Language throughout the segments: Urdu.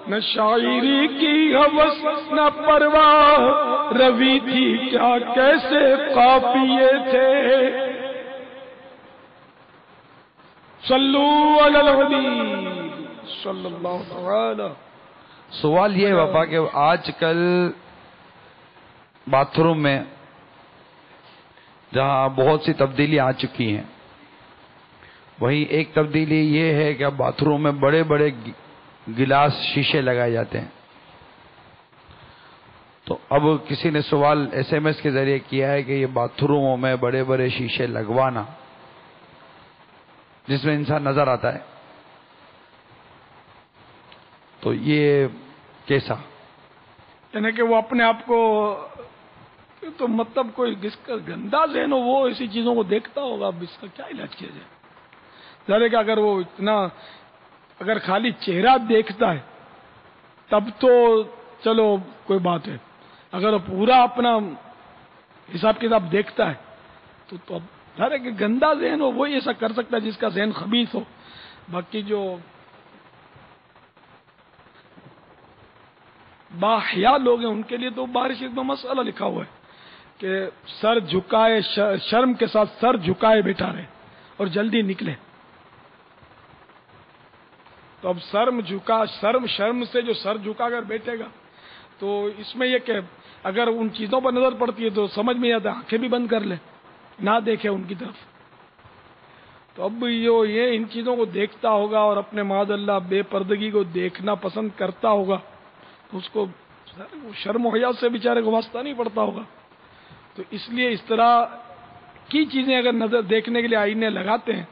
نہ شاعری کی ہوس نہ پرواہ روی تھی کیا کیسے قافیے تھے. صلو علی الحبیب صلی اللہ تعالی. سوال یہ ہے وفا کہ آج کل باتھ روم میں جہاں بہت سی تبدیلی آ چکی ہیں، وہی ایک تبدیلی یہ ہے کہ اب باتھ روم میں بڑے بڑے گلاس شیشے لگائے جاتے ہیں. تو اب کسی نے سوال SMS کے ذریعے کیا ہے کہ یہ باتھ روموں میں بڑے بڑے شیشے لگوانا جس میں انسان نظر آتا ہے، تو یہ کیسا؟ یعنی کہ وہ اپنے آپ کو تو مطلب کوئی جس کا گندا ذہن ہو وہ ایسی چیزوں کو دیکھتا ہوگا. اب اس کا کیا علاج کیا جائے؟ ظاہر کہ اگر وہ اتنا اگر خالی چہرہ دیکھتا ہے تب تو چلو کوئی بات ہے. اگر وہ پورا اپنا حساب کتاب دیکھتا ہے تو اب ظاہر ہے کہ گندا ذہن ہو وہی ایسا کر سکتا ہے جس کا ذہن خبیث ہو. باقی جو باحیا لوگ ہیں ان کے لیے تو بارش میں مسئلہ لکھا ہوا ہے کہ سر جھکائے شرم کے ساتھ سر جھکائے بیٹھا رہے اور جلدی نکلے. تو اب شرم سے جو سر جھکا کر بیٹھے گا تو اس میں یہ کہ اگر ان چیزوں پر نظر پڑتی ہے تو سمجھ میں آتا ہے آنکھیں بھی بند کر لے نہ دیکھے ان کی طرف. تو اب یہ ان چیزوں کو دیکھتا ہوگا اور اپنے معاذ اللہ بے پردگی کو دیکھنا پسند کرتا ہوگا تو اس کو شرم و حیا سے بیچارے کو واسطہ نہیں پڑتا ہوگا. تو اس لیے اس طرح کی چیزیں اگر نظر دیکھنے کے لیے آئینے لگاتے ہیں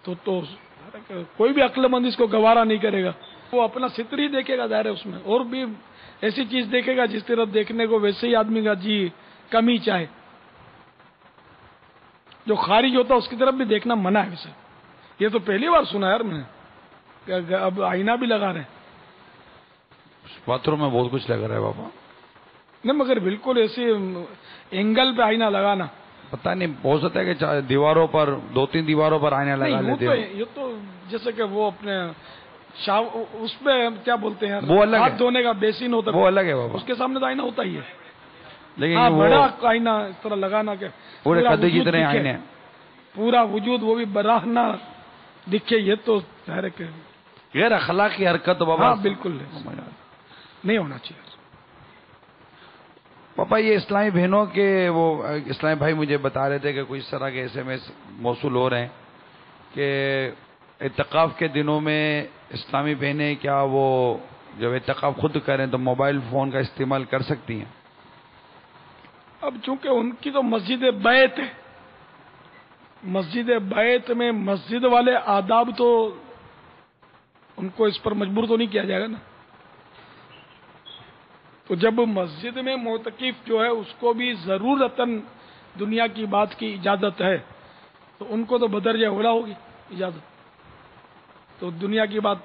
تو کوئی بھی عقل مند اس کو گوارا نہیں کرے گا. وہ اپنا ستر ہی دیکھے گا ظاہر ہے، اس میں اور بھی ایسی چیز دیکھے گا جس طرف دیکھنے کو ویسے ہی آدمی کا جی کمی چاہے. جو خارج ہوتا ہے اس کی طرف بھی دیکھنا منع ہے ویسے. یہ تو پہلی بار سنا یار میں نے کہ اب آئینہ بھی لگا رہے ہیں. باتھ روم میں بہت کچھ لگا رہا ہے بابا. نہیں مگر بالکل ایسے اینگل پہ آئینہ لگانا پتہ نہیں ہو سکتا ہے کہ دیواروں پر 2-3 دیواروں پر آئینہ لگا لیتے ہیں. یہ تو جیسے کہ وہ اپنے اس پہ کیا بولتے ہیں وہ الگ ہاتھ دھونے کا بیسن ہوتا ہے وہ الگ ہے بابا. اس کے سامنے تو آئینہ ہوتا ہی ہے لیکن بڑا آئینہ اس طرح لگانا کہ پورے قد جتنے آئینے پورا وجود وہ بھی براہ نہ دکھے یہ تو ظاہر ہے کہ غیر اخلاقی حرکت بابا. بالکل نہیں ہونا چاہیے. پاپا یہ اسلامی بہنوں کے وہ اسلامی بھائی مجھے بتا رہے تھے کہ کچھ طرح کے SMS موصول ہو رہے ہیں کہ اعتکاف کے دنوں میں اسلامی بہنیں کیا وہ جب اعتکاف خود کریں تو موبائل فون کا استعمال کر سکتی ہیں؟ اب چونکہ ان کی تو مسجد بیت ہے، مسجد بیت میں مسجد والے آداب تو ان کو اس پر مجبور تو نہیں کیا جائے گا نا. تو جب مسجد میں معتکف جو ہے اس کو بھی ضرورتاً دنیا کی بات کی اجازت ہے تو ان کو تو بدرجہ اولا ہوگی اجازت. تو دنیا کی بات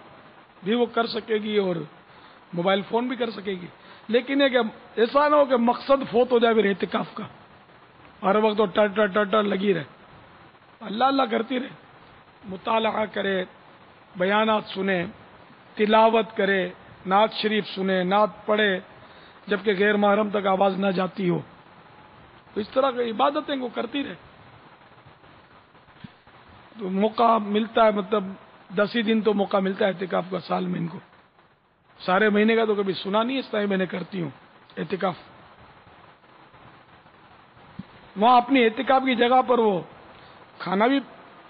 بھی وہ کر سکے گی اور موبائل فون بھی کر سکے گی. لیکن یہ کہ ایسا نہ ہو کہ مقصد فوت ہو جائے پھر اعتکاف کا ہر وقت ٹر لگی رہے. اللہ اللہ کرتی رہے، مطالعہ کرے، بیانات سنے، تلاوت کرے، نعت شریف سنے، نعت پڑھے جبکہ غیر محرم تک آواز نہ جاتی ہو. تو اس طرح کی عبادتیں کو کرتی رہے. تو موقع ملتا ہے مطلب 10 ہی دن تو موقع ملتا ہے اعتکاف کا سال میں. ان کو سارے مہینے کا تو کبھی سنا نہیں اس طرح میں نے کرتی ہوں اعتکاف. وہاں اپنی اعتکاف کی جگہ پر وہ کھانا بھی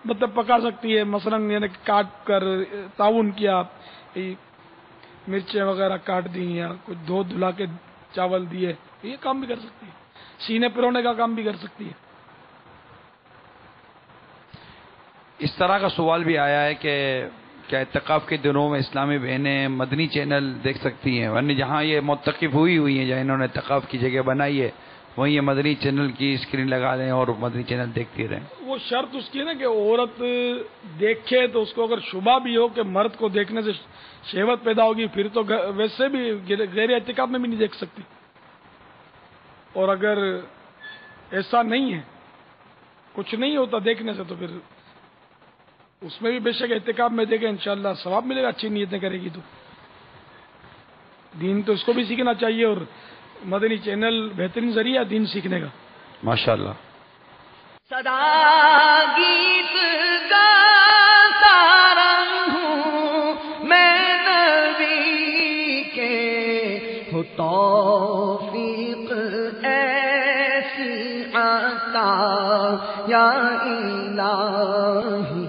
مطلب پکا سکتی ہے، مثلا یعنی کاٹ کر تعاون کیا، مرچیں وغیرہ کاٹ دی یا کچھ دھلا کے چاول دیے، یہ کام بھی کر سکتی ہے. سینے پرونے کا کام بھی کر سکتی ہے. اس طرح کا سوال بھی آیا ہے کہ کیا اعتکاف کے دنوں میں اسلامی بہنیں مدنی چینل دیکھ سکتی ہیں؟ ورنہ جہاں یہ معتکف ہوئی ہیں جہاں انہوں نے اعتکاف کی جگہ بنائی ہے وہیں یہ مدنی چینل کی اسکرین لگا دیں اور مدنی چینل دیکھتی رہیں. وہ شرط اس کی ہے نا کہ عورت دیکھے تو اس کو اگر شبہ بھی ہو کہ مرد کو دیکھنے سے شہوت پیدا ہوگی پھر تو ویسے بھی غیر اعتکاف میں بھی نہیں دیکھ سکتی. اور اگر ایسا نہیں ہے کچھ نہیں ہوتا دیکھنے سے تو پھر اس میں بھی بے شک اعتکاف میں دیکھیں انشاءاللہ ثواب ملے گا، اچھی نیتیں کرے گی تو. دین تو اس کو بھی سیکھنا چاہیے، اور مدنی چینل بہترین ذریعہ دین سیکھنے کا. ماشاءاللہ. صدا گیت گاتا رہوں میں نبی کے، ہو توفیق ایسی عطا یا الہی.